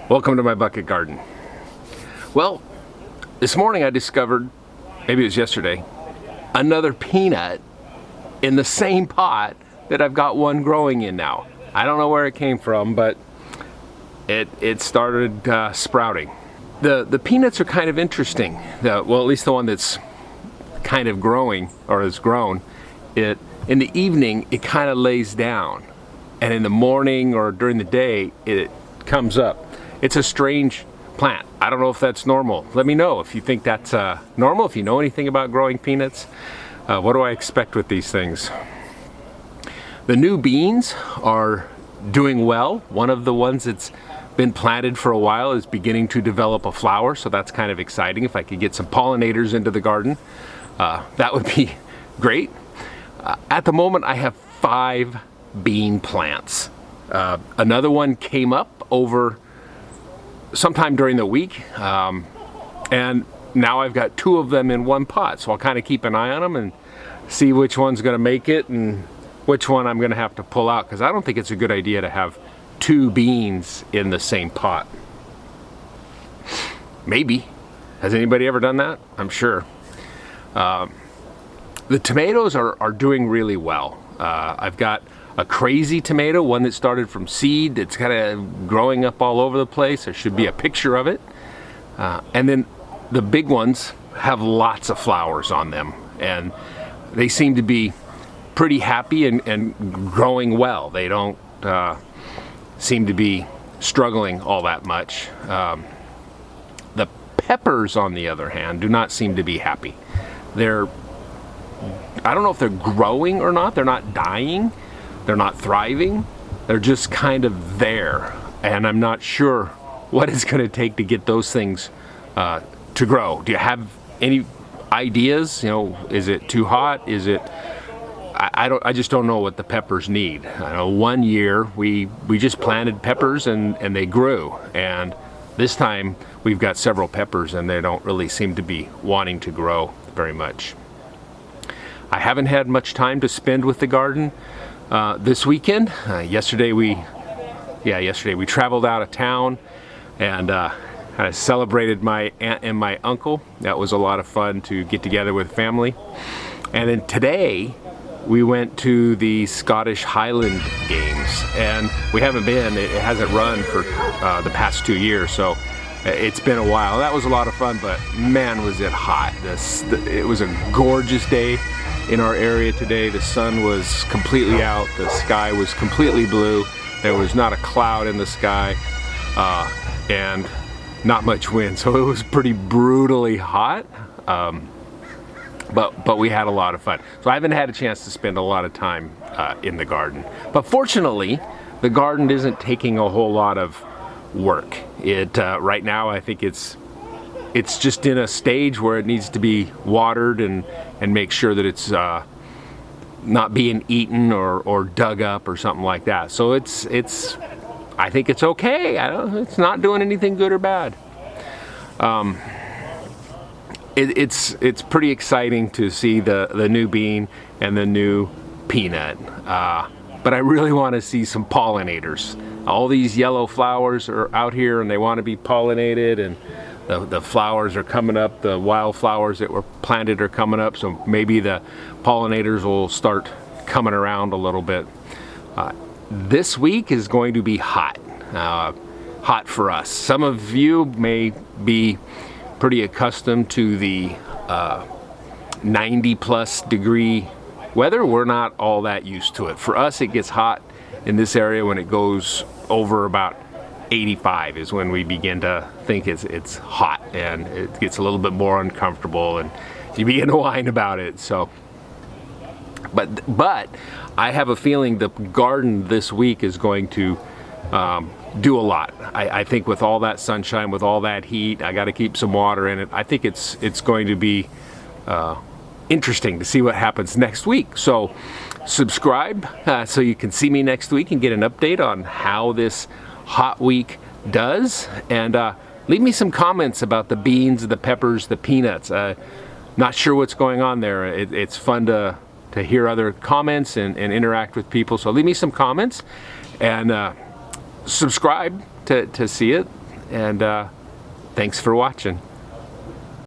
Welcome to my bucket garden. Well, this morning I discovered, maybe it was yesterday, another peanut in the same pot that I've got one growing in now. I don't know where it came from, but it started sprouting. The peanuts are kind of interesting. Well, at least the one that's kind of growing or has grown. In the evening it kind of lays down, and in the morning or during the day it comes up. It's a strange plant. I don't know if that's normal. Let me know if you think that's normal, if you know anything about growing peanuts. What do I expect with these things? The new beans are doing well. One of the ones that's been planted for a while is beginning to develop a flower, so that's kind of exciting. If I could get some pollinators into the garden, that would be great. At the moment I have 5 bean plants. Another one came up over sometime during the week, and now I've got 2 of them in one pot, so I'll kind of keep an eye on them and see which one's going to make it and which one I'm going to have to pull out, because I don't think it's a good idea to have 2 beans in the same pot. Maybe. Has anybody ever done that? I'm sure. The tomatoes are doing really well. I've got a crazy tomato, one that started from seed, that's kind of growing up all over the place. There should be a picture of it. And then the big ones have lots of flowers on them, and they seem to be pretty happy and growing well. They don't seem to be struggling all that much. The peppers, on the other hand, do not seem to be happy. I don't know if they're growing or not. They're not dying. They're not thriving. They're just kind of there. And I'm not sure what it's going to take to get those things to grow. Do you have any ideas? You know, is it too hot? Is it... I just don't know what the peppers need. I know one year we just planted peppers and they grew. And this time we've got several peppers and they don't really seem to be wanting to grow very much. I haven't had much time to spend with the garden this weekend. Yesterday we traveled out of town and I celebrated my aunt and my uncle. That was a lot of fun to get together with family. And then today we went to the Scottish Highland Games, and we haven't been. It hasn't run for the past 2 years, so it's been a while. That was a lot of fun, but man, was it hot. It was a gorgeous day in our area today. The sun was completely out. The sky was completely blue. There was not a cloud in the sky, and not much wind, so it was pretty brutally hot. But we had a lot of fun. So I haven't had a chance to spend a lot of time in the garden. But fortunately, the garden isn't taking a whole lot of work. Right now I think it's just in a stage where it needs to be watered and make sure that it's not being eaten or dug up or something like that. So I think it's okay. It's not doing anything good or bad. It's pretty exciting to see the new bean and the new peanut, but I really want to see some pollinators. All these yellow flowers are out here and they want to be pollinated, and the flowers are coming up. The wildflowers that were planted are coming up, so maybe the pollinators will start coming around a little bit. This week is going to be hot for us. Some of you may be pretty accustomed to the 90+ degree weather. We're not all that used to it. For us, it gets hot in this area when it goes over about 85 is when we begin to think it's hot, and it gets a little bit more uncomfortable and you begin to whine about it. So but I have a feeling the garden this week is going to do a lot. I think with all that sunshine, with all that heat, I got to keep some water in it. I think it's going to be interesting to see what happens next week. So subscribe so you can see me next week and get an update on how this hot week does. And leave me some comments about the beans, the peppers, the peanuts. Not sure what's going on there. It's fun to hear other comments and interact with people. So leave me some comments and subscribe to see it. And thanks for watching.